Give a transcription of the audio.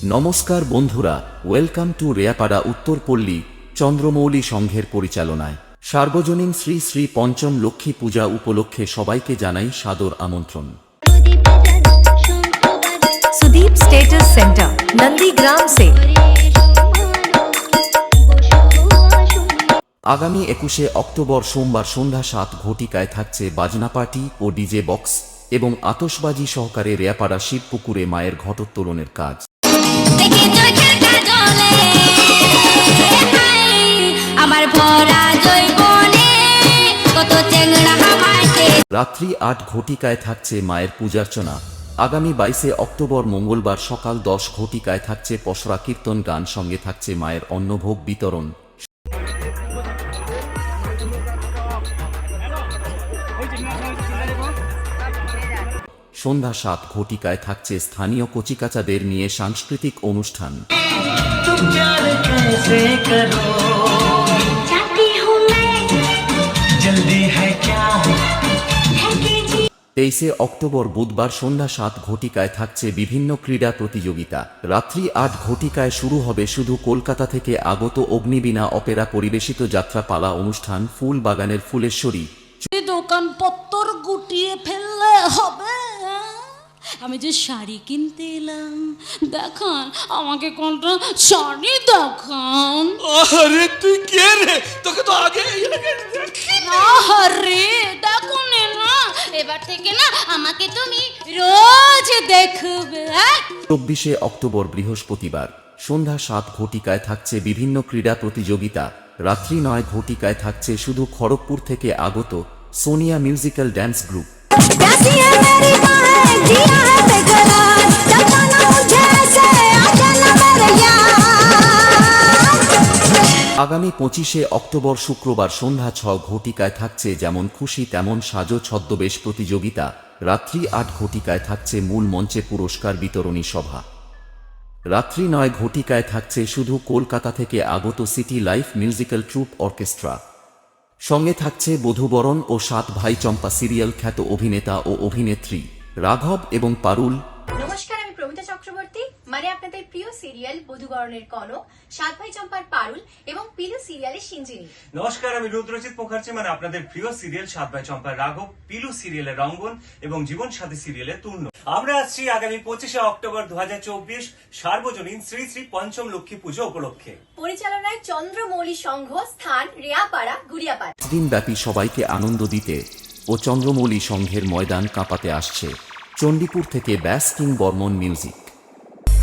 নমস্কার বন্ধুরা, welcome to Reyapara Uttarpalli Chandramouli সংঘের পরিচালনায় সার্বজনীন শ্রী শ্রী পঞ্চম লক্ষ্মী পূজা উপলক্ষে সবাইকে জানাই সাদর আমন্ত্রণ। सुदीप स्टेटस सेंटर नंदीग्राम से আগামী 21শে অক্টোবর সোমবার সন্ধ্যা 7 ঘটিকায় থাকছে বাজনা পার্টি ও ডিজে বক্স এবং আতশবাজি সহকারে রেয়াপাড়া শিবপুকুরে মায়ের ঘটোত্তোলনের কাজ। রাত্রি 8 ঘটিকায় থাকছে মায়ের পূজার্চনা। আগামী 22শে অক্টোবর মঙ্গলবার সকাল 10 ঘটিকায় থাকছে পসরা কীর্তন গান, সঙ্গে থাকছে মায়ের অন্নভোগ বিতরণ। সন্ধ্যা 7 ঘটিকায় থাকছে স্থানীয় কচিকাচাদের নিয়ে সাংস্কৃতিক অনুষ্ঠান। 23শে অক্টোবর বুধবার সন্ধ্যা 7 ঘটিকায় থাকছে বিভিন্ন ক্রীড়া প্রতিযোগিতা। রাত্রি 8 ঘটিকায় শুরু হবে শুধু কলকাতা থেকে আগত অগ্নিবীণা অপেরা পরিবেশিত যাত্রাপালা অনুষ্ঠান ফুল বাগানের ফুলেশ্বরী। দোকানপত্তর গুটিয়ে ফেললে হবে। আমি যে শাড়ি কিনতে এলাম, দেখান আমাকে কোনটা শাড়ি দেখান। আরে তুই কে রে? তোকে তো আগে আরে দেখো না, এবার থেকে না আমাকে তুমি রোজ দেখবে। 24শে অক্টোবর বৃহস্পতিবার সন্ধ্যা 7 ঘটিকায় থাকছে বিভিন্ন ক্রীড়া প্রতিযোগিতা। রাত্রি 9 ঘটিকায় থাকছে শুধু খড়গপুর থেকে আগত সোনিয়া মিউজিক্যাল ড্যান্স গ্রুপ। আগামী 25শে অক্টোবর শুক্রবার সন্ধ্যা 6 ঘটিকায় থাকছে যেমন খুশি তেমন সাজো ছদ্মবেশ প্রতিযোগিতা। রাত্রি 8 ঘটিকায় থাকছে মূল মঞ্চে পুরস্কার বিতরণী সভা। রাত্রি 9 ঘটিকায় থাকছে শুধু কলকাতা থেকে আগত city life musical troupe orchestra. সঙ্গে থাকছে বধূবরণ ও 7 ভাই চম্পা সিরিয়াল খ্যাত অভিনেতা ও অভিনেত্রী রাঘব এবং পারুল। নমস্কার, আমি প্রমিতা চক্রবর্তী, মানে আপনাদের প্রিয় সিরিয়াল বধূবরণের কনক, 7 ভাই চম্পার পারুল এবং পিলু সিরিয়ালের সিঞ্জিনী। নমস্কার, আমি রুদ্রজিৎ মুখার্জি, মানে আপনাদের প্রিয় সিরিয়াল 7 ভাই চম্পার রাঘব, পিলু সিরিয়ালের রঙ্গন এবং জীবন সাথী সিরিয়ালের তূর্ণ। আমরা আসছি আগামী 25শে অক্টোবর 2024 সার্বজনীন শ্রী শ্রী পঞ্চম লক্ষ্মী পুজো উপলক্ষে। পরিচালনায় চন্দ্রমৌলি সংঘ, স্থান রেয়াপাড়া, গুড়িয়াপাড়া। দিনব্যাপী সবাইকে আনন্দ দিতে ও চন্দ্রমৌলি সংঘের ময়দান কাঁপাতে আসছে চণ্ডীপুর থেকে ব্যাস কিং বর্মন মিউজিক।